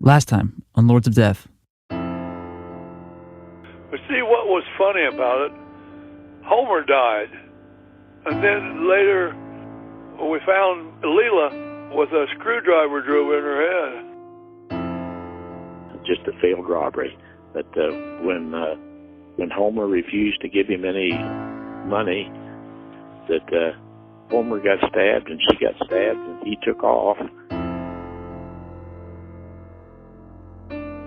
Last time on Lords of Death. But see, what was funny about it, Homer died. And then later, we found Leela with a screwdriver drove in her head. Just a failed robbery. But when Homer refused to give him any money, that Homer got stabbed and she got stabbed and he took off.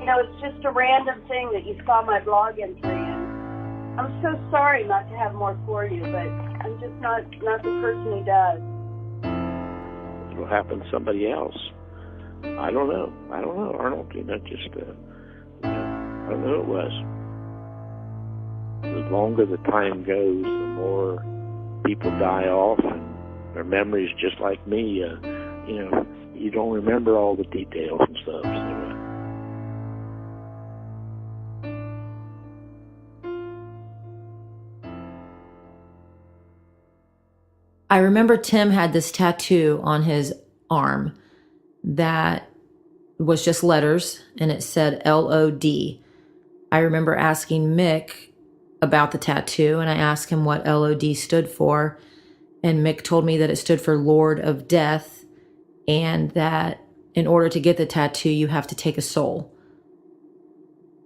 You know, it's just a random thing that you saw my blog entry in. I'm so sorry not to have more for you, but I'm just not the person who does. It'll happen to somebody else. I don't know, Arnold. I don't know who it was. The longer the time goes, the more people die off, and their memories, just like me, you don't remember all the details and stuff. So, I remember Tim had this tattoo on his arm that was just letters, and it said LOD. I remember asking Mick about the tattoo, and I asked him what LOD stood for, and Mick told me that it stood for Lord of Death, and that in order to get the tattoo, you have to take a soul.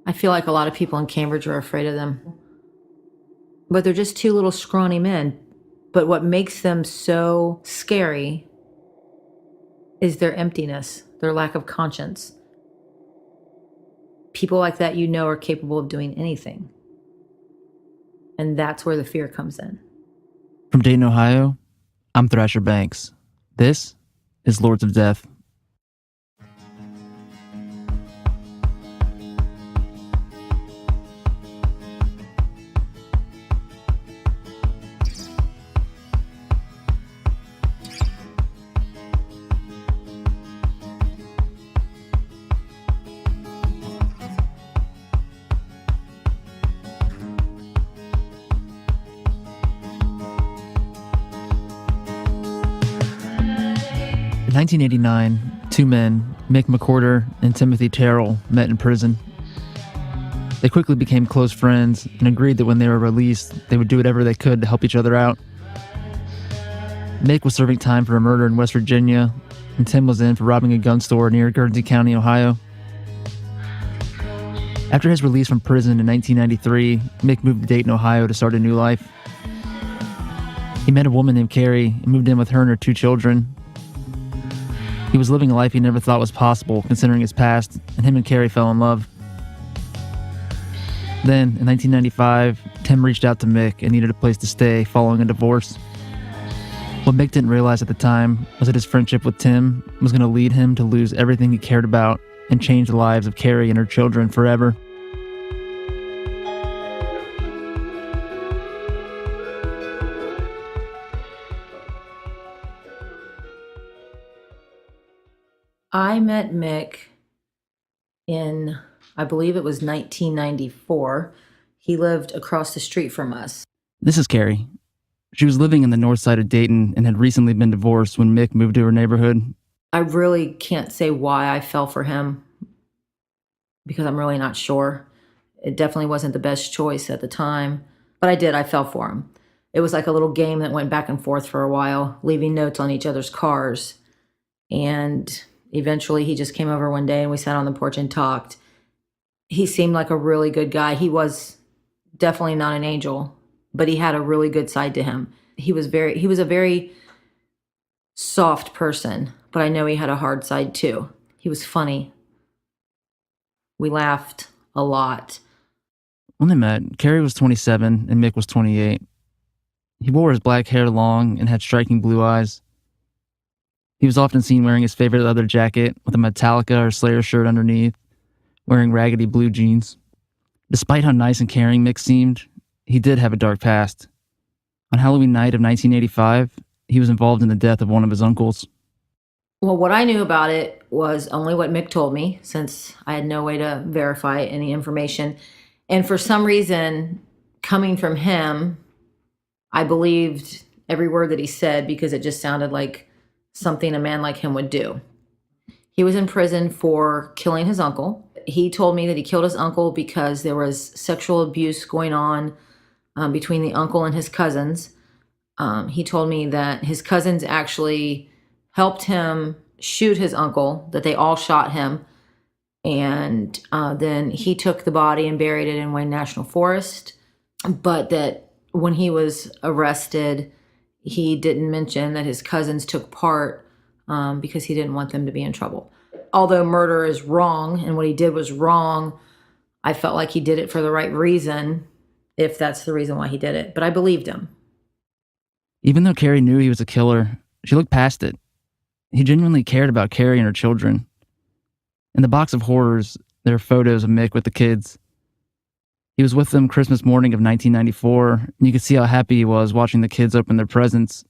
I feel like a lot of people in Cambridge are afraid of them. But they're just two little scrawny men. But what makes them so scary is their emptiness, their lack of conscience. People like that, are capable of doing anything. And that's where the fear comes in. From Dayton, Ohio, I'm Thrasher Banks. This is Lords of Death. In 1989, two men, Mick McWhorter and Timothy Terrell, met in prison. They quickly became close friends and agreed that when they were released, they would do whatever they could to help each other out. Mick was serving time for a murder in West Virginia, and Tim was in for robbing a gun store near Guernsey County, Ohio. After his release from prison in 1993, Mick moved to Dayton, Ohio to start a new life. He met a woman named Carrie and moved in with her and her two children. He was living a life he never thought was possible, considering his past, and him and Carrie fell in love. Then, in 1995, Tim reached out to Mick and needed a place to stay following a divorce. What Mick didn't realize at the time was that his friendship with Tim was going to lead him to lose everything he cared about and change the lives of Carrie and her children forever. I met Mick in, I believe it was 1994. He lived across the street from us. This is Carrie. She was living in the north side of Dayton and had recently been divorced when Mick moved to her neighborhood. I really can't say why I fell for him, because I'm really not sure. It definitely wasn't the best choice at the time, but I fell for him. It was like a little game that went back and forth for a while, leaving notes on each other's cars. And eventually he just came over one day and we sat on the porch and talked. He seemed like a really good guy. He was definitely not an angel, but he had a really good side to him. He was a very soft person, but I know he had a hard side too. He was funny. We laughed a lot. When they met, Carrie was 27 and Mick was 28. He wore his black hair long and had striking blue eyes. He was often seen wearing his favorite leather jacket with a Metallica or Slayer shirt underneath, wearing raggedy blue jeans. Despite how nice and caring Mick seemed, he did have a dark past. On Halloween night of 1985, he was involved in the death of one of his uncles. Well, what I knew about it was only what Mick told me, since I had no way to verify any information. And for some reason, coming from him, I believed every word that he said because it just sounded like something a man like him would do. He was in prison for killing his uncle. He told me that he killed his uncle because there was sexual abuse going on between the uncle and his cousins. He told me that his cousins actually helped him shoot his uncle, that they all shot him. And then he took the body and buried it in Wayne National Forest. But that when he was arrested, he didn't mention that his cousins took part because he didn't want them to be in trouble. Although murder is wrong and what he did was wrong, I felt like he did it for the right reason, if that's the reason why he did it. But I believed him. Even though Carrie knew he was a killer, she looked past it. He genuinely cared about Carrie and her children. In the box of horrors, there are photos of Mick with the kids. He was with them Christmas morning of 1994, and you could see how happy he was watching the kids open their presents.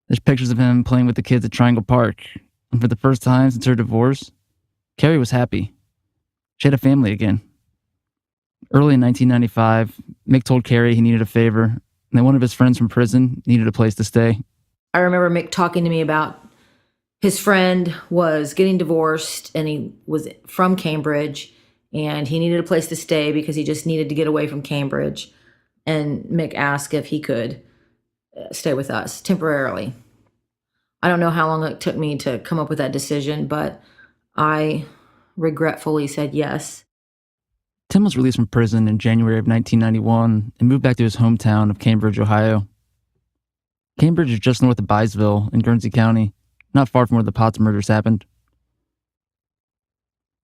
There's pictures of him playing with the kids at Triangle Park, and for the first time since her divorce, Carrie was happy. She had a family again. Early in 1995, Mick told Carrie he needed a favor, and that one of his friends from prison needed a place to stay. I remember Mick talking to me about his friend was getting divorced, and he was from Cambridge, and he needed a place to stay because he just needed to get away from Cambridge. And Mick asked if he could stay with us temporarily. I don't know how long it took me to come up with that decision, but I regretfully said yes. Tim was released from prison in January of 1991 and moved back to his hometown of Cambridge, Ohio. Cambridge is just north of Byesville in Guernsey County, not far from where the Potts murders happened.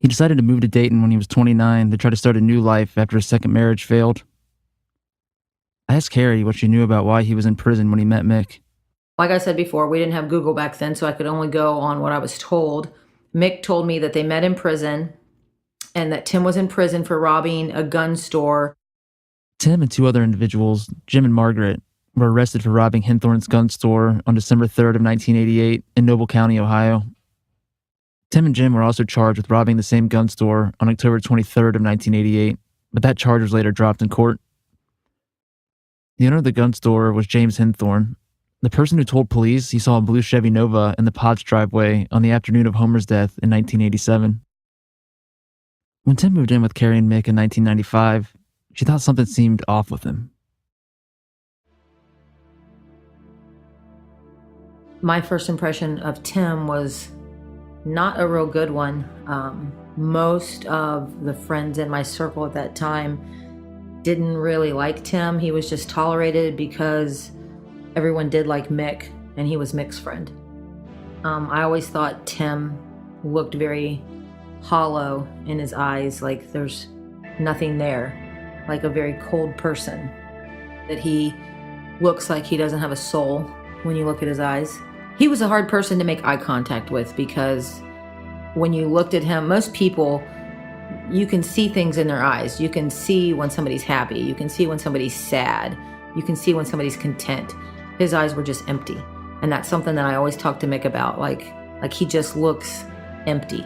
He decided to move to Dayton when he was 29 to try to start a new life after his second marriage failed. I asked Carrie what she knew about why he was in prison when he met Mick. Like I said before, we didn't have Google back then, so I could only go on what I was told. Mick told me that they met in prison and that Tim was in prison for robbing a gun store. Tim and two other individuals, Jim and Margaret, were arrested for robbing Hinthorn's gun store on December 3rd of 1988 in Noble County, Ohio. Tim and Jim were also charged with robbing the same gun store on October 23rd of 1988, but that charge was later dropped in court. The owner of the gun store was James Hinthorn, the person who told police he saw a blue Chevy Nova in the Potts driveway on the afternoon of Homer's death in 1987. When Tim moved in with Carrie and Mick in 1995, she thought something seemed off with him. My first impression of Tim was not a real good one. Most of the friends in my circle at that time didn't really like Tim. He was just tolerated because everyone did like Mick, and he was Mick's friend. I always thought Tim looked very hollow in his eyes, like there's nothing there, like a very cold person, that he looks like he doesn't have a soul when you look at his eyes. He was a hard person to make eye contact with because when you looked at him, most people, you can see things in their eyes. You can see when somebody's happy. You can see when somebody's sad. You can see when somebody's content. His eyes were just empty. And that's something that I always talk to Mick about. Like he just looks empty.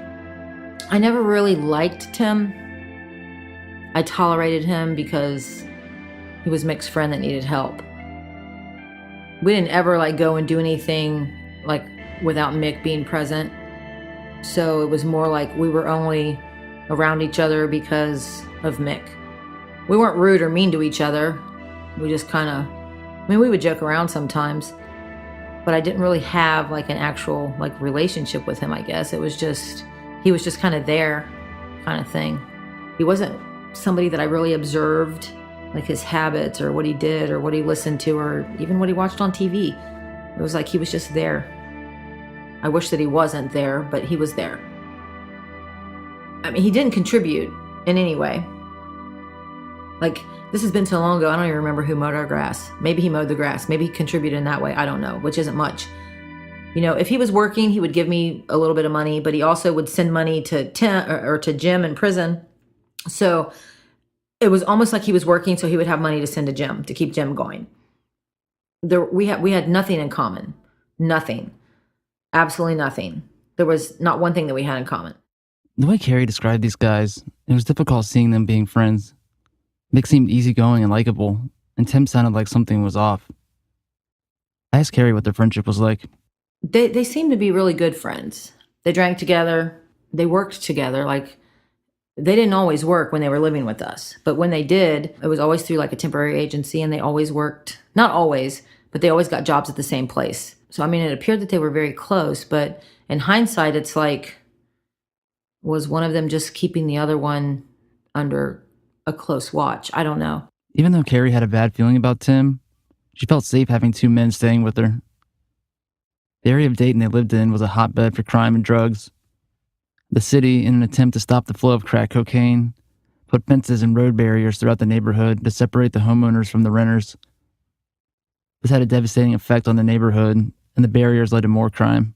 I never really liked Tim. I tolerated him because he was Mick's friend that needed help. We didn't ever go and do anything without Mick being present. So it was more like we were only around each other because of Mick. We weren't rude or mean to each other. We just we would joke around sometimes, but I didn't really have an actual relationship with him, I guess. It was just, he was just kind of there kind of thing. He wasn't somebody that I really observed, his habits or what he did or what he listened to or even what he watched on TV. It was he was just there. I wish that he wasn't there, but he was there. I mean, he didn't contribute in any way. This has been so long ago, I don't even remember who mowed our grass. Maybe he mowed the grass. Maybe he contributed in that way. I don't know, which isn't much. If he was working, he would give me a little bit of money, but he also would send money to Tim or to Jim in prison. So it was almost like he was working, so he would have money to send to Jim to keep Jim going. We had nothing in common. Nothing. Absolutely nothing. There was not one thing that we had in common. The way Carrie described these guys, it was difficult seeing them being friends. Mick seemed easygoing and likable, and Tim sounded like something was off. I asked Carrie what their friendship was like. They seemed to be really good friends. They drank together. They worked together. Like, they didn't always work when they were living with us, but when they did, it was always through like a temporary agency, and they always worked, not always, but they always got jobs at the same place. So, I mean, it appeared that they were very close, but in hindsight, it's like, was one of them just keeping the other one under a close watch? I don't know. Even though Carrie had a bad feeling about Tim, she felt safe having two men staying with her. The area of Dayton they lived in was a hotbed for crime and drugs. The city, in an attempt to stop the flow of crack cocaine, put fences and road barriers throughout the neighborhood to separate the homeowners from the renters. This had a devastating effect on the neighborhood, and the barriers led to more crime.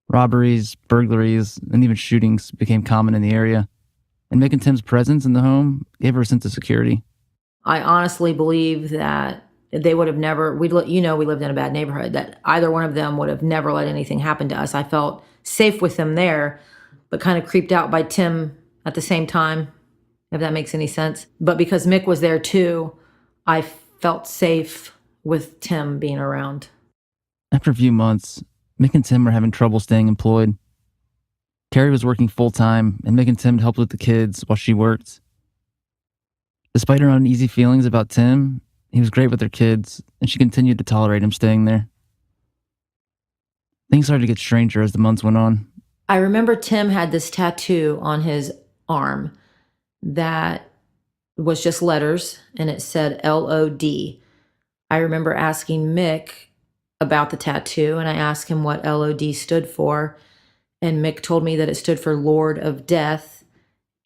Robberies, burglaries, and even shootings became common in the area, and Mick and Tim's presence in the home gave her a sense of security. I honestly believe that they would have never, we lived in a bad neighborhood, that either one of them would have never let anything happen to us. I felt safe with them there, but kind of creeped out by Tim at the same time, if that makes any sense. But because Mick was there too, I felt safe with Tim being around. After a few months, Mick and Tim were having trouble staying employed. Carrie was working full-time, and Mick and Tim helped with the kids while she worked. Despite her uneasy feelings about Tim, he was great with their kids, and she continued to tolerate him staying there. Things started to get stranger as the months went on. I remember Tim had this tattoo on his arm that was just letters, and it said LOD. I remember asking Mick about the tattoo, and I asked him what LOD stood for, and Mick told me that it stood for Lord of Death,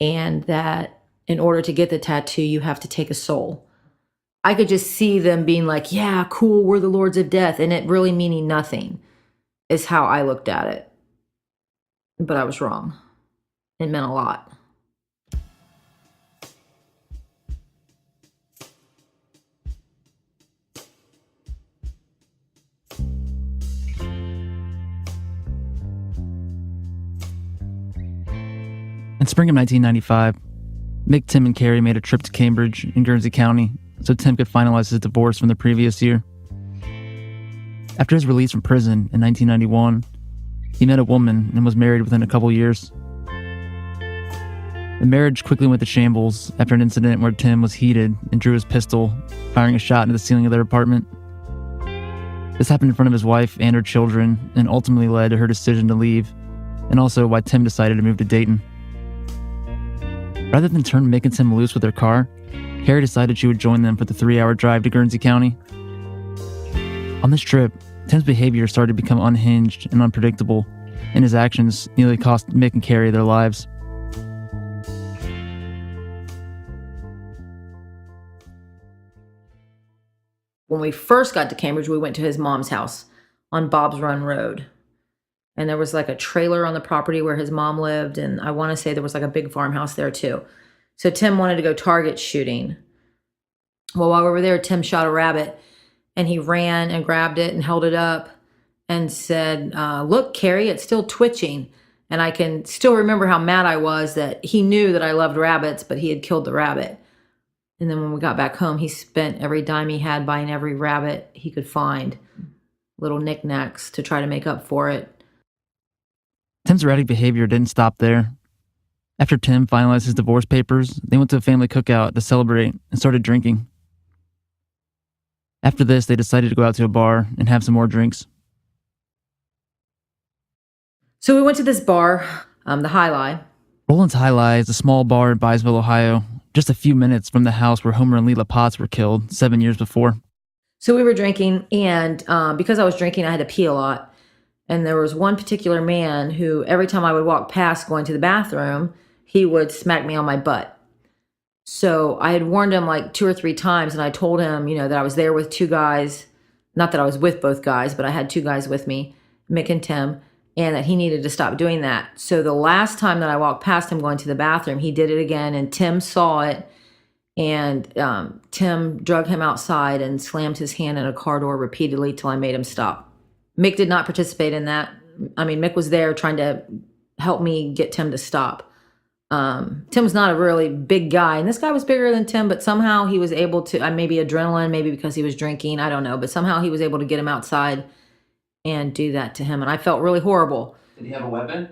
and that in order to get the tattoo, you have to take a soul. I could just see them being like, yeah, cool, we're the Lords of Death, and it really meaning nothing is how I looked at it. But I was wrong. It meant a lot. In spring of 1995, Mick, Tim, and Carrie made a trip to Cambridge in Guernsey County so Tim could finalize his divorce from the previous year. After his release from prison in 1991, he met a woman and was married within a couple years. The marriage quickly went to shambles after an incident where Tim was heated and drew his pistol, firing a shot into the ceiling of their apartment. This happened in front of his wife and her children and ultimately led to her decision to leave, and also why Tim decided to move to Dayton. Rather than turn Mick and Tim loose with their car, Carrie decided she would join them for the 3-hour drive to Guernsey County. On this trip, Tim's behavior started to become unhinged and unpredictable, and his actions nearly cost Mick and Carrie their lives. When we first got to Cambridge, we went to his mom's house on Bob's Run Road. And there was like a trailer on the property where his mom lived. And I want to say there was like a big farmhouse there too. So Tim wanted to go target shooting. Well, while we were there, Tim shot a rabbit and he ran and grabbed it and held it up and said, look, Carrie, it's still twitching. And I can still remember how mad I was that he knew that I loved rabbits, but he had killed the rabbit. And then when we got back home, he spent every dime he had buying every rabbit he could find, little knickknacks to try to make up for it. Tim's erratic behavior didn't stop there. After Tim finalized his divorce papers, they went to a family cookout to celebrate and started drinking. After this, they decided to go out to a bar and have some more drinks. So we went to this bar, the High Lie. Roland's High Lie is a small bar in Byesville, Ohio, just a few minutes from the house where Homer and Leela Potts were killed 7 years before. So we were drinking, and because I was drinking, I had to pee a lot. And there was one particular man who, every time I would walk past going to the bathroom, he would smack me on my butt. So I had warned him like 2 or 3 times, and I told him, that I was there with 2 guys. Not that I was with both guys, but I had 2 guys with me, Mick and Tim, and that he needed to stop doing that. So the last time that I walked past him going to the bathroom, he did it again, and Tim saw it. And Tim drug him outside and slammed his hand in a car door repeatedly till I made him stop. Mick did not participate in that. I mean, Mick was there trying to help me get Tim to stop. Tim's not a really big guy, and this guy was bigger than Tim, but somehow he was able to, maybe adrenaline, maybe because he was drinking, I don't know, but somehow he was able to get him outside and do that to him, and I felt really horrible. Did he have a weapon?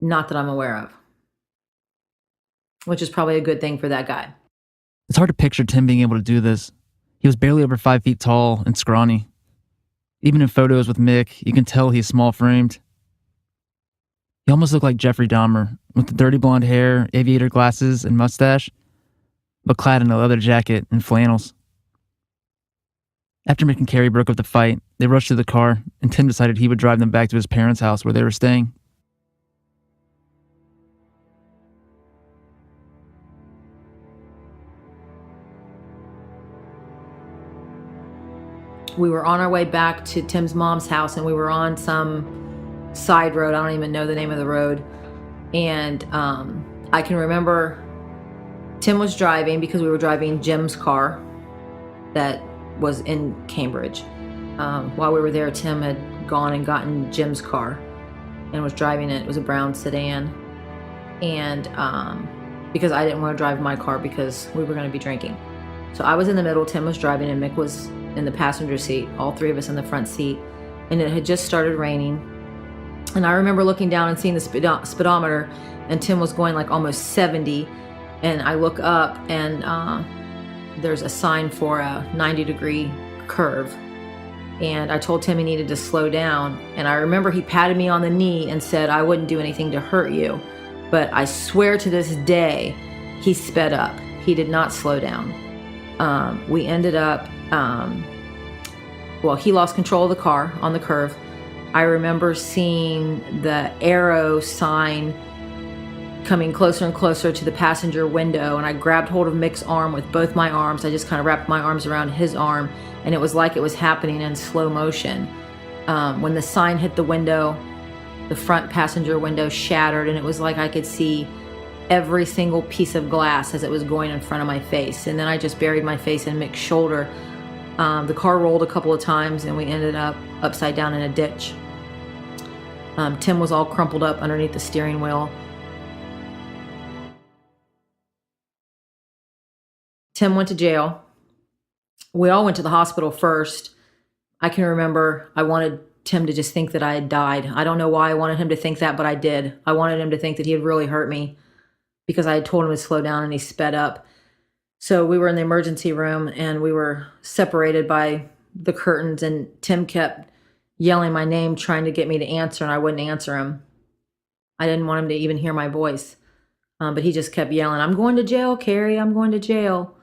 Not that I'm aware of. Which is probably a good thing for that guy. It's hard to picture Tim being able to do this. He was barely over 5 feet tall and scrawny. Even in photos with Mick, you can tell he's small-framed. He almost looked like Jeffrey Dahmer, with the dirty blonde hair, aviator glasses, and mustache, but clad in a leather jacket and flannels. After Mick and Carrie broke up the fight, they rushed to the car, and Tim decided he would drive them back to his parents' house where they were staying. We were on our way back to Tim's mom's house, and we were on some side road. I don't even know the name of the road. And I can remember Tim was driving because we were driving Jim's car that was in Cambridge. While we were there, Tim had gone and gotten Jim's car and was driving it. It was a brown sedan. And because I didn't want to drive my car because we were going to be drinking. So I was in the middle, Tim was driving, and Mick was in the passenger seat, all three of us in the front seat. And it had just started raining. And I remember looking down and seeing the speedometer, and Tim was going like almost 70. And I look up, and there's a sign for a 90-degree curve. And I told Tim he needed to slow down. And I remember he patted me on the knee and said, "I wouldn't do anything to hurt you." But I swear to this day, he sped up. He did not slow down. We ended up, he lost control of the car on the curve. I remember seeing the arrow sign coming closer and closer to the passenger window, and I grabbed hold of Mick's arm with both my arms. I just kind of wrapped my arms around his arm, and it was like it was happening in slow motion. When the sign hit the window, the front passenger window shattered, and it was like I could see every single piece of glass as it was going in front of my face. And then I just buried my face in Mick's shoulder. The car rolled a couple of times, and we ended up upside down in a ditch. Tim was all crumpled up underneath the steering wheel. Tim went to jail. We all went to the hospital first. I can remember I wanted Tim to just think that I had died. I don't know why I wanted him to think that, but I did. I wanted him to think that he had really hurt me because I had told him to slow down and he sped up. So we were in the emergency room, and we were separated by the curtains, and Tim kept yelling my name, trying to get me to answer, and I wouldn't answer him. I didn't want him to even hear my voice. But he just kept yelling, "I'm going to jail, Carrie, I'm going to jail."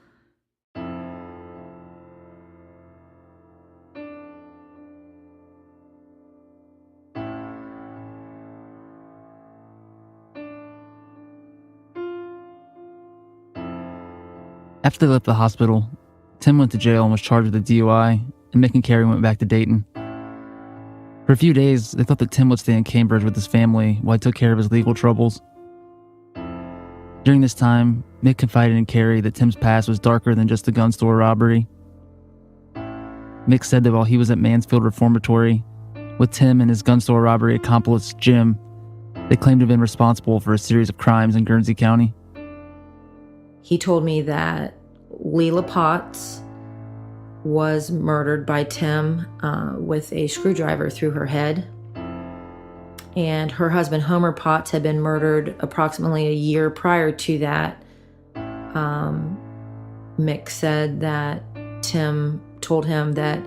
After they left the hospital, Tim went to jail and was charged with a DUI, and Mick and Carrie went back to Dayton. For a few days, they thought that Tim would stay in Cambridge with his family while he took care of his legal troubles. During this time, Mick confided in Carrie that Tim's past was darker than just the gun store robbery. Mick said that while he was at Mansfield Reformatory, with Tim and his gun store robbery accomplice, Jim, they claimed to have been responsible for a series of crimes in Guernsey County. He told me that Leila Potts was murdered by Tim with a screwdriver through her head. And her husband, Homer Potts, had been murdered approximately a year prior to that. Mick said that Tim told him that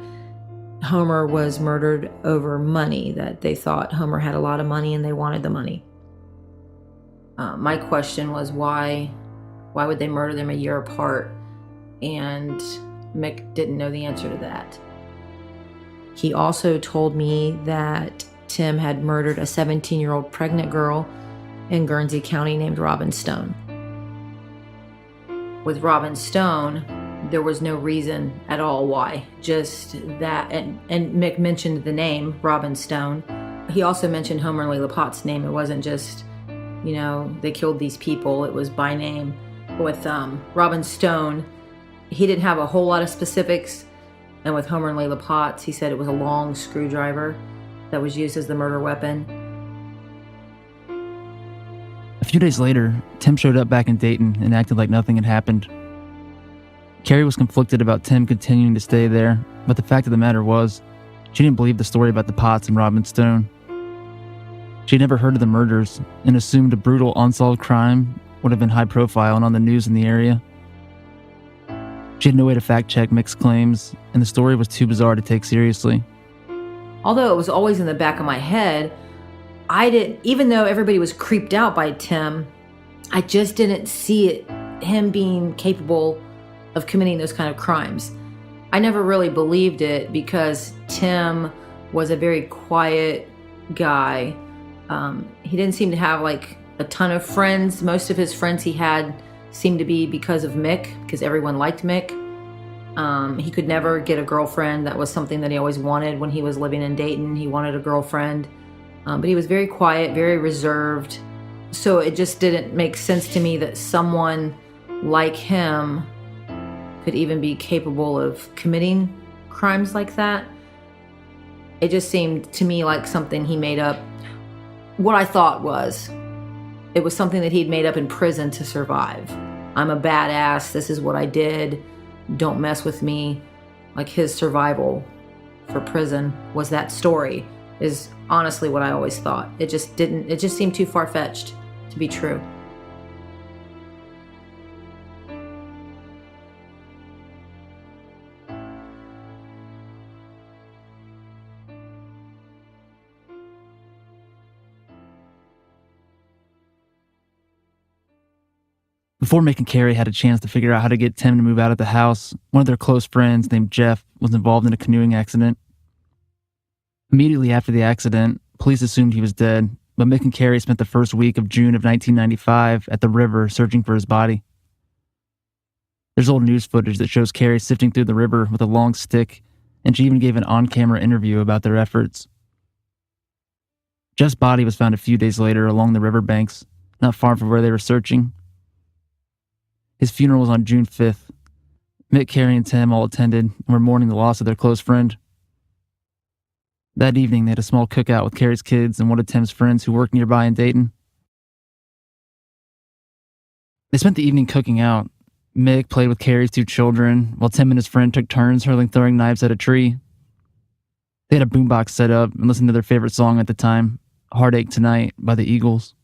Homer was murdered over money, that they thought Homer had a lot of money and they wanted the money. My question was why would they murder them a year apart? And Mick didn't know the answer to that. He also told me that Tim had murdered a 17-year-old pregnant girl in Guernsey County named Robin Stone. With Robin Stone, there was no reason at all why, just that, and Mick mentioned the name Robin Stone. He also mentioned Homer and Leila Potts' name. It wasn't just, they killed these people, it was by name. With Robin Stone, he didn't have a whole lot of specifics, and with Homer and Leila Potts, he said it was a long screwdriver that was used as the murder weapon. A few days later, Tim showed up back in Dayton and acted like nothing had happened. Carrie was conflicted about Tim continuing to stay there, but the fact of the matter was, she didn't believe the story about the Potts and Robin Stone. She had never heard of the murders and assumed a brutal unsolved crime would have been high profile and on the news in the area. She had no way to fact check Mick's claims, and the story was too bizarre to take seriously. Although it was always in the back of my head, even though everybody was creeped out by Tim, I just didn't see him being capable of committing those kind of crimes. I never really believed it because Tim was a very quiet guy. He didn't seem to have like a ton of friends. Most of his friends he had seemed to be because of Mick, because everyone liked Mick. He could never get a girlfriend. That was something that he always wanted when he was living in Dayton. He wanted a girlfriend. But he was very quiet, very reserved. So it just didn't make sense to me that someone like him could even be capable of committing crimes like that. It just seemed to me like something he made up. What I thought was, it was something that he'd made up in prison to survive. I'm a badass, this is what I did, don't mess with me. Like his survival for prison was that story, is honestly what I always thought. It just seemed too far-fetched to be true. Before Mick and Carrie had a chance to figure out how to get Tim to move out of the house, one of their close friends named Jeff was involved in a canoeing accident. Immediately after the accident, police assumed he was dead, but Mick and Carrie spent the first week of June of 1995 at the river searching for his body. There's old news footage that shows Carrie sifting through the river with a long stick, and she even gave an on-camera interview about their efforts. Jeff's body was found a few days later along the riverbanks, not far from where they were searching. His funeral was on June 5th. Mick, Carrie, and Tim all attended and were mourning the loss of their close friend. That evening, they had a small cookout with Carrie's kids and one of Tim's friends who worked nearby in Dayton. They spent the evening cooking out. Mick played with Carrie's two children, while Tim and his friend took turns hurling throwing knives at a tree. They had a boombox set up and listened to their favorite song at the time, Heartache Tonight by the Eagles.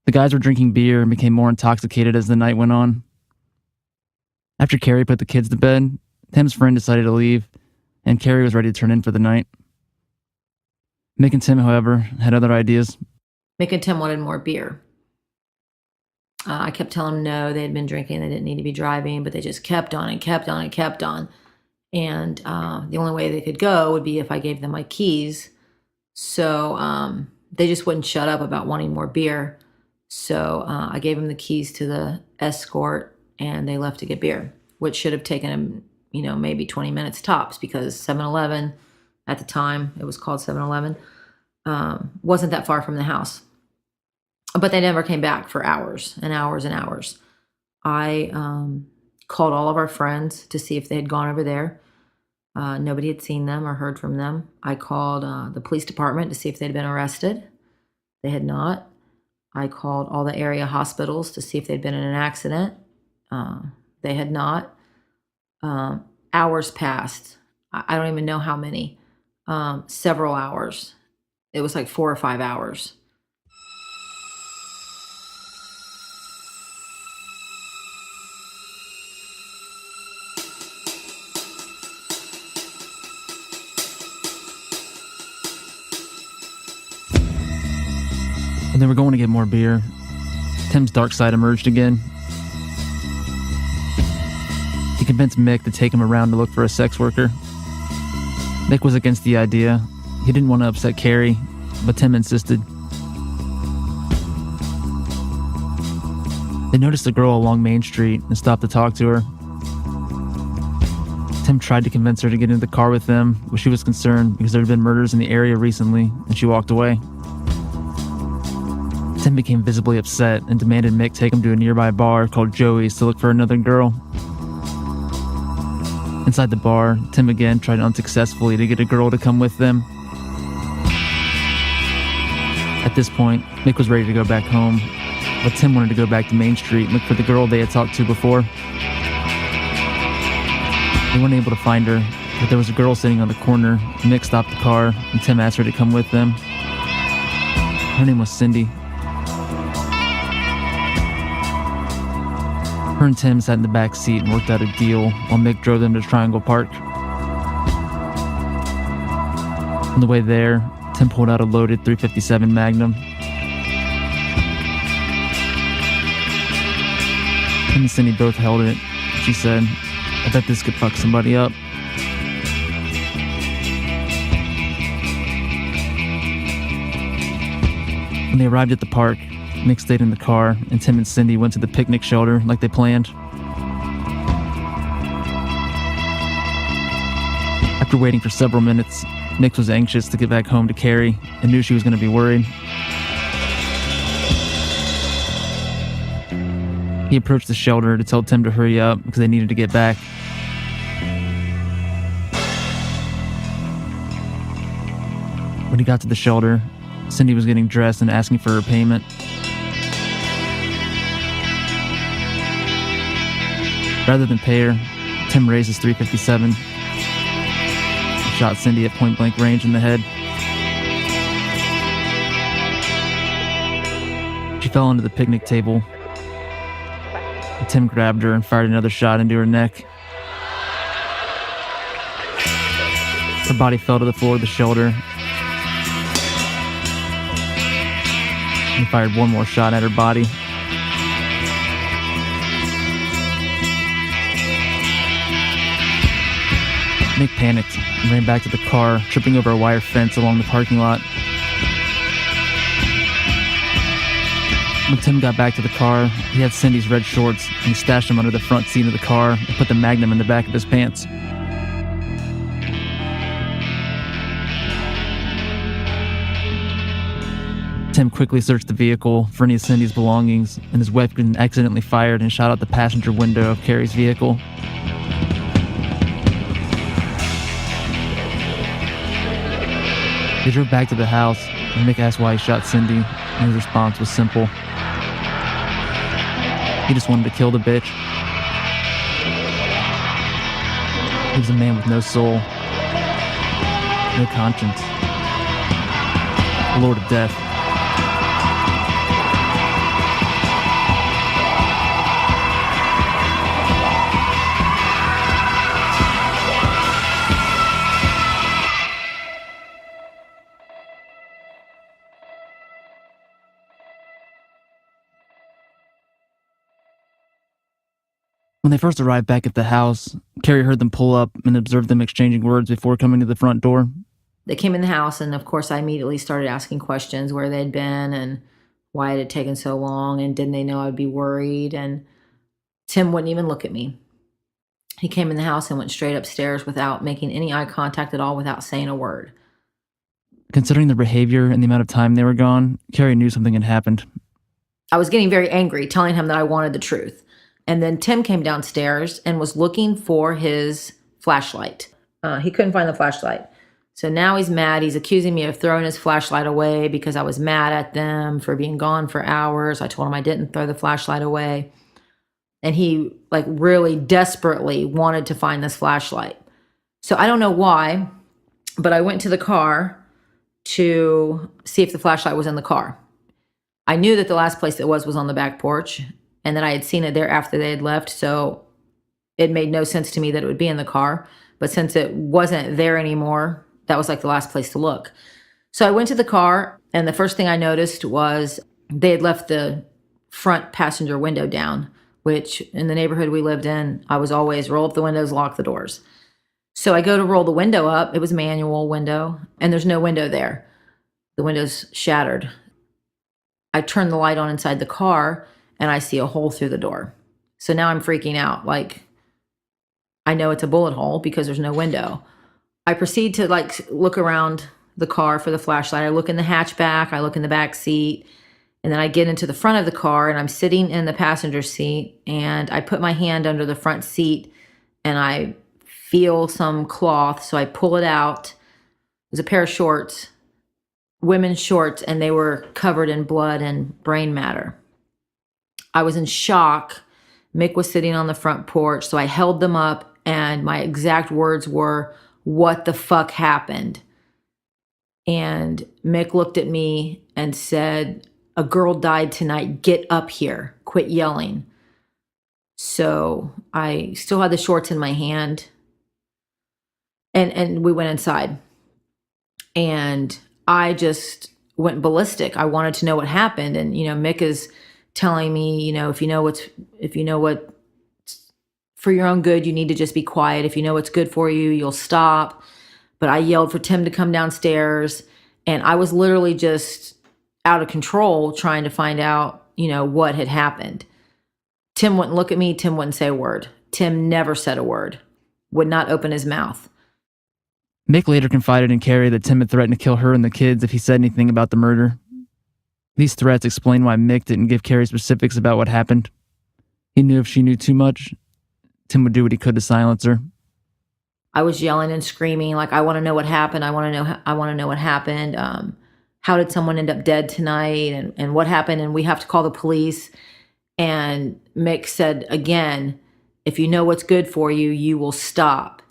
The guys were drinking beer and became more intoxicated as the night went on. After Carrie put the kids to bed, Tim's friend decided to leave, and Carrie was ready to turn in for the night. Mick and Tim, however, had other ideas. Mick and Tim wanted more beer. I kept telling them no, they had been drinking, they didn't need to be driving, but they just kept on and kept on and kept on. And the only way they could go would be if I gave them my keys. So they just wouldn't shut up about wanting more beer. So I gave them the keys to the escort, and they left to get beer, which should have taken them, maybe 20 minutes tops, because 7-Eleven, at the time, it was called 7-Eleven, wasn't that far from the house. But they never came back for hours and hours and hours. I called all of our friends to see if they had gone over there. Nobody had seen them or heard from them. I called the police department to see if they'd been arrested. They had not. I called all the area hospitals to see if they'd been in an accident. They had not. Hours passed. I don't even know how many. Several hours. It was like 4 or 5 hours. When they were going to get more beer, Tim's dark side emerged again. He convinced Mick to take him around to look for a sex worker. Mick was against the idea. He didn't want to upset Carrie, but Tim insisted. They noticed a girl along Main Street and stopped to talk to her. Tim tried to convince her to get into the car with them, but she was concerned because there had been murders in the area recently, and she walked away. Tim became visibly upset and demanded Mick take him to a nearby bar called Joey's to look for another girl. Inside the bar, Tim again tried unsuccessfully to get a girl to come with them. At this point, Mick was ready to go back home, but Tim wanted to go back to Main Street and look for the girl they had talked to before. They weren't able to find her, but there was a girl sitting on the corner. Mick stopped the car, and Tim asked her to come with them. Her name was Cindy. Her and Tim sat in the back seat and worked out a deal while Mick drove them to Triangle Park. On the way there, Tim pulled out a loaded .357 Magnum. Tim and Cindy both held it. She said, "I bet this could fuck somebody up." When they arrived at the park, Mick stayed in the car, and Tim and Cindy went to the picnic shelter like they planned. After waiting for several minutes, Mick was anxious to get back home to Carrie and knew she was going to be worried. He approached the shelter to tell Tim to hurry up because they needed to get back. When he got to the shelter, Cindy was getting dressed and asking for her payment. Rather than pay her, Tim raised his .357 and shot Cindy at point-blank range in the head. She fell onto the picnic table. Tim grabbed her and fired another shot into her neck. Her body fell to the floor of the shelter. He fired one more shot at her body. Mick panicked and ran back to the car, tripping over a wire fence along the parking lot. When Tim got back to the car, he had Cindy's red shorts and he stashed them under the front seat of the car and put the Magnum in the back of his pants. Tim quickly searched the vehicle for any of Cindy's belongings, and his weapon accidentally fired and shot out the passenger window of Carrie's vehicle. They drove back to the house, and Mick asked why he shot Cindy, and his response was simple. He just wanted to kill the bitch. He was a man with no soul, no conscience, the Lord of Death. When they first arrived back at the house, Carrie heard them pull up and observed them exchanging words before coming to the front door. They came in the house, and of course I immediately started asking questions where they'd been and why it had taken so long, and didn't they know I'd be worried. And Tim wouldn't even look at me. He came in the house and went straight upstairs without making any eye contact at all, without saying a word. Considering their behavior and the amount of time they were gone, Carrie knew something had happened. I was getting very angry, telling him that I wanted the truth. And then Tim came downstairs and was looking for his flashlight. He couldn't find the flashlight. So now he's mad. He's accusing me of throwing his flashlight away because I was mad at them for being gone for hours. I told him I didn't throw the flashlight away. And he really desperately wanted to find this flashlight. So I don't know why, but I went to the car to see if the flashlight was in the car. I knew that the last place it was on the back porch, and that I had seen it there after they had left, so it made no sense to me that it would be in the car. But since it wasn't there anymore, that was the last place to look. So I went to the car, and the first thing I noticed was they had left the front passenger window down, which in the neighborhood we lived in, I was always roll up the windows, lock the doors. So I go to roll the window up. It was a manual window, and there's no window there. The window's shattered. I turn the light on inside the car, and I see a hole through the door. So now I'm freaking out. I know it's a bullet hole because there's no window. I proceed to look around the car for the flashlight. I look in the hatchback, I look in the back seat, and then I get into the front of the car, and I'm sitting in the passenger seat, and I put my hand under the front seat, and I feel some cloth, so I pull it out. It was a pair of shorts, women's shorts, and they were covered in blood and brain matter. I was in shock. Mick was sitting on the front porch, so I held them up, and my exact words were, "What the fuck happened?" And Mick looked at me and said, "A girl died tonight. Get up here. Quit yelling." So I still had the shorts in my hand, and we went inside. And I just went ballistic. I wanted to know what happened. And, Mick is telling me, if you know what for your own good, you need to just be quiet. If you know what's good for you, you'll stop. But I yelled for Tim to come downstairs, and I was literally just out of control trying to find out, what had happened. Tim wouldn't look at me. Tim wouldn't say a word. Tim never said a word, would not open his mouth. Mick later confided in Carrie that Tim had threatened to kill her and the kids if he said anything about the murder. These threats explain why Mick didn't give Carrie specifics about what happened. He knew if she knew too much, Tim would do what he could to silence her. I was yelling and screaming, like, I want to know what happened. I want to know what happened. How did someone end up dead tonight? And what happened? And we have to call the police. And Mick said again, if you know what's good for you, you will stop.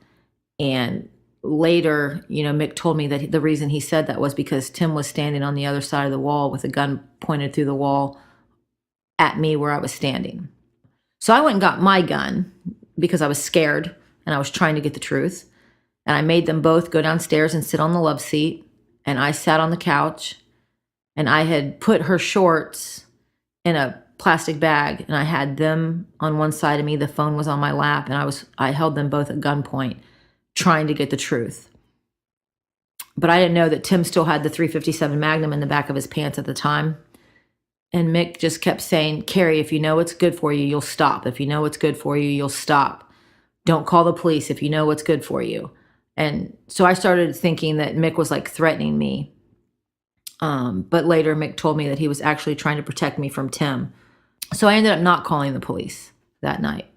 And later, Mick told me that the reason he said that was because Tim was standing on the other side of the wall with a gun pointed through the wall at me where I was standing. So I went and got my gun because I was scared and I was trying to get the truth. And I made them both go downstairs and sit on the love seat. And I sat on the couch, and I had put her shorts in a plastic bag, and I had them on one side of me. The phone was on my lap, and I held them both at gunpoint, trying to get the truth. But I didn't know that Tim still had the .357 Magnum in the back of his pants at the time. And Mick just kept saying, Carrie, if you know what's good for you, you'll stop. If you know what's good for you, you'll stop. Don't call the police if you know what's good for you. And so I started thinking that Mick was like threatening me. But later Mick told me that he was actually trying to protect me from Tim. So I ended up not calling the police that night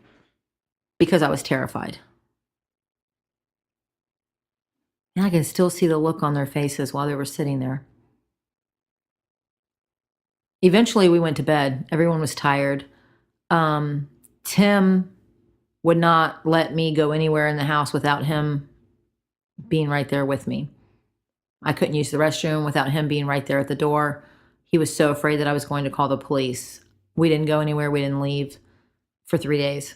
because I was terrified. And I can still see the look on their faces while they were sitting there. Eventually we went to bed. Everyone was tired. Tim would not let me go anywhere in the house without him being right there with me. I couldn't use the restroom without him being right there at the door. He was so afraid that I was going to call the police. We didn't go anywhere. We didn't leave for 3 days.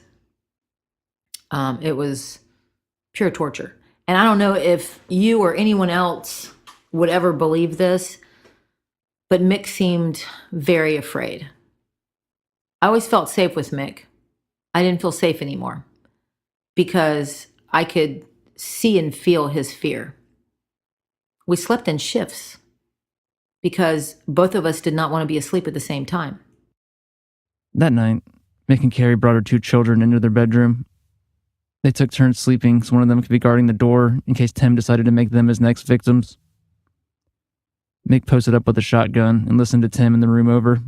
It was pure torture. And I don't know if you or anyone else would ever believe this, but Mick seemed very afraid. I always felt safe with Mick. I didn't feel safe anymore because I could see and feel his fear. We slept in shifts because both of us did not want to be asleep at the same time. That night, Mick and Carrie brought her 2 children into their bedroom. They took turns sleeping so one of them could be guarding the door in case Tim decided to make them his next victims. Mick posted up with a shotgun and listened to Tim in the room over.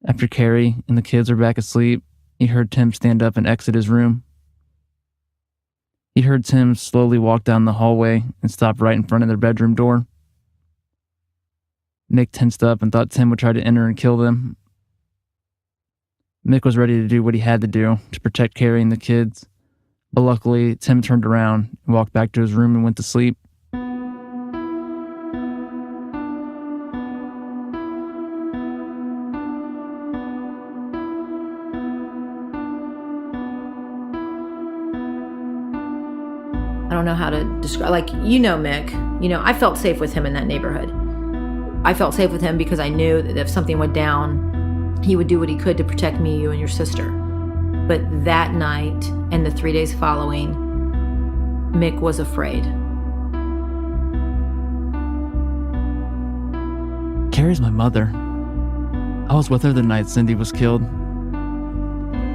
After Carrie and the kids were back asleep, he heard Tim stand up and exit his room. He heard Tim slowly walk down the hallway and stop right in front of their bedroom door. Mick tensed up and thought Tim would try to enter and kill them. Mick was ready to do what he had to do to protect Carrie and the kids, but luckily Tim turned around and walked back to his room and went to sleep. I don't know how to describe, Mick, I felt safe with him in that neighborhood. I felt safe with him because I knew that if something went down, he would do what he could to protect me, you, and your sister. But that night and the 3 days following, Mick was afraid. Carrie's my mother. I was with her the night Cindy was killed.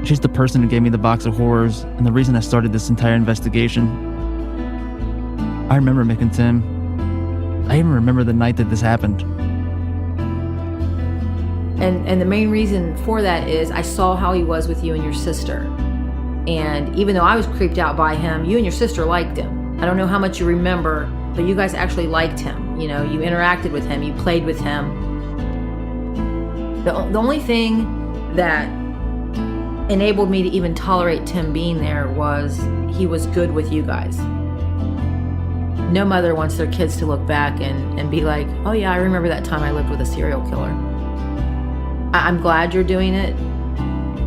She's the person who gave me the box of horrors and the reason I started this entire investigation. I remember Mick and Tim. I even remember the night that this happened. And the main reason for that is I saw how he was with you and your sister. And even though I was creeped out by him, you and your sister liked him. I don't know how much you remember, but you guys actually liked him. You interacted with him, you played with him. The only thing that enabled me to even tolerate Tim being there was he was good with you guys. No mother wants their kids to look back and be like, oh yeah, I remember that time I lived with a serial killer. I'm glad you're doing it,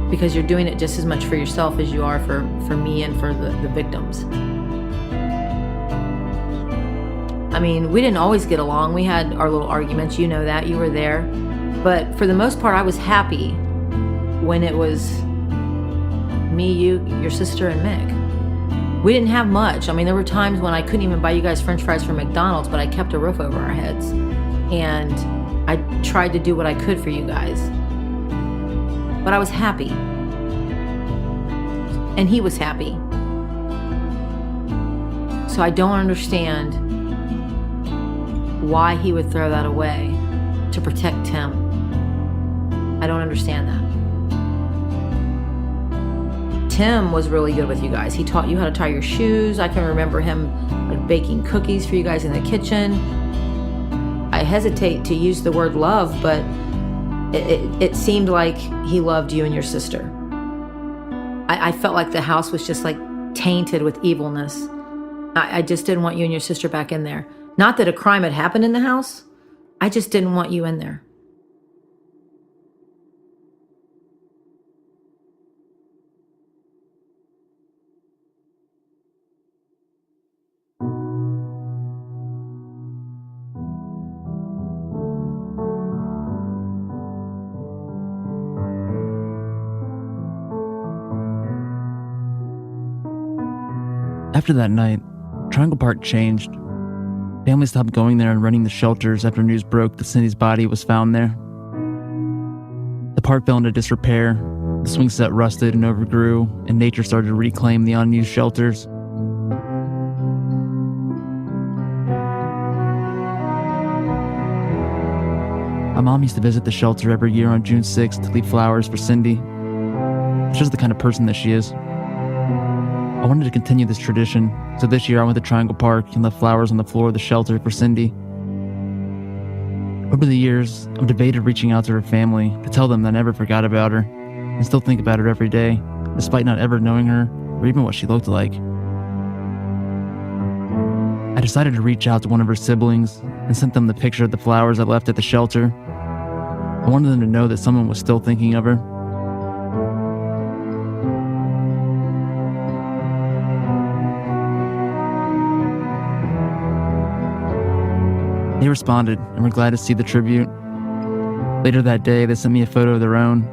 because you're doing it just as much for yourself as you are for me and for the victims. I mean, we didn't always get along. We had our little arguments, you know that, you were there. But for the most part, I was happy when it was me, you, your sister, and Mick. We didn't have much. I mean, there were times when I couldn't even buy you guys French fries from McDonald's, but I kept a roof over our heads. And I tried to do what I could for you guys. But I was happy. And he was happy. So I don't understand why he would throw that away to protect Tim. I don't understand that. Tim was really good with you guys. He taught you how to tie your shoes. I can remember him like baking cookies for you guys in the kitchen. I hesitate to use the word love, but it seemed like he loved you and your sister. I felt like the house was just like tainted with evilness. I just didn't want you and your sister back in there. Not that a crime had happened in the house. I just didn't want you in there. After that night, Triangle Park changed. Families stopped going there and renting the shelters after news broke that Cindy's body was found there. The park fell into disrepair, the swing set rusted and overgrew, and nature started to reclaim the unused shelters. My mom used to visit the shelter every year on June 6th to leave flowers for Cindy. She's just the kind of person that she is. I wanted to continue this tradition, so this year I went to Triangle Park and left flowers on the floor of the shelter for Cindy. Over the years, I've debated reaching out to her family to tell them that I never forgot about her and still think about her every day, despite not ever knowing her or even what she looked like. I decided to reach out to one of her siblings and sent them the picture of the flowers I left at the shelter. I wanted them to know that someone was still thinking of her. They responded and were glad to see the tribute. Later that day, they sent me a photo of their own.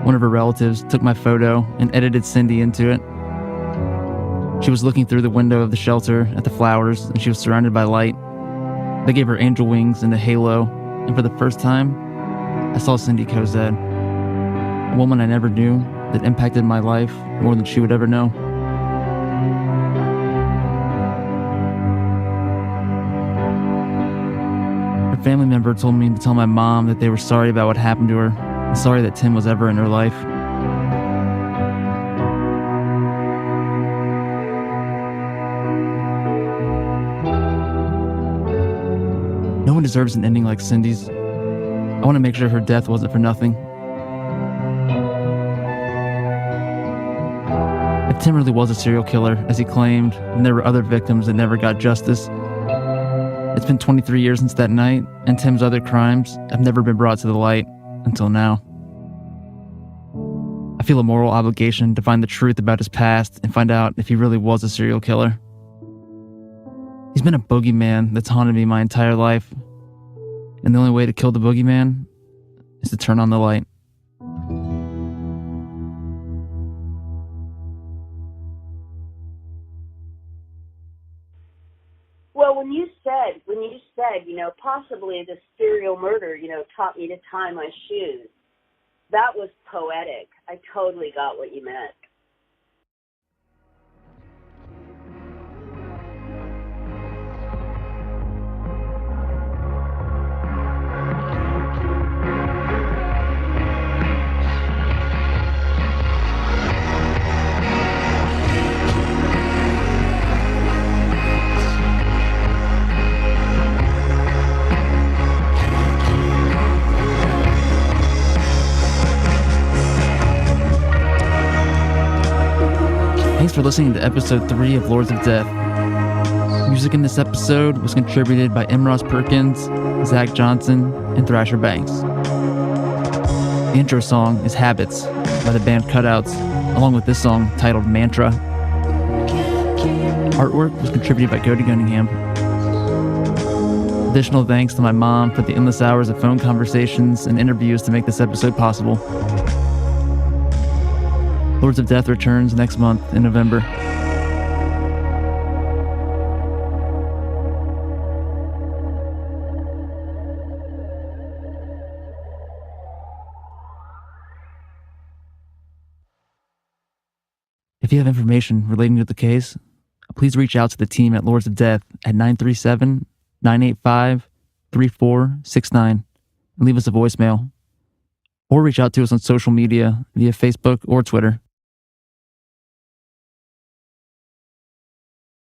One of her relatives took my photo and edited Cindy into it. She was looking through the window of the shelter at the flowers, and she was surrounded by light. They gave her angel wings and a halo, and for the first time, I saw Cindy Cozad, a woman I never knew that impacted my life more than she would ever know. A family member told me to tell my mom that they were sorry about what happened to her and sorry that Tim was ever in her life. No one deserves an ending like Cindy's. I want to make sure her death wasn't for nothing. If Tim really was a serial killer, as he claimed, and there were other victims that never got justice, it's been 23 years since that night, and Tim's other crimes have never been brought to the light until now. I feel a moral obligation to find the truth about his past and find out if he really was a serial killer. He's been a boogeyman that's haunted me my entire life, and the only way to kill the boogeyman is to turn on the light. Well, when you said, possibly the serial murder, taught me to tie my shoes, that was poetic. I totally got what you meant. Thanks for listening to episode 3 of Lords of Death. Music in this episode was contributed by M. Ross Perkins, Zach Johnson, and Thrasher Banks. The intro song is Habits by the band Cutouts, along with this song titled Mantra. Artwork was contributed by Cody Gunningham. Additional thanks to my mom for the endless hours of phone conversations and interviews to make this episode possible. Lords of Death returns next month in November. If you have information relating to the case, please reach out to the team at Lords of Death at 937-985-3469 and leave us a voicemail. Or reach out to us on social media via Facebook or Twitter.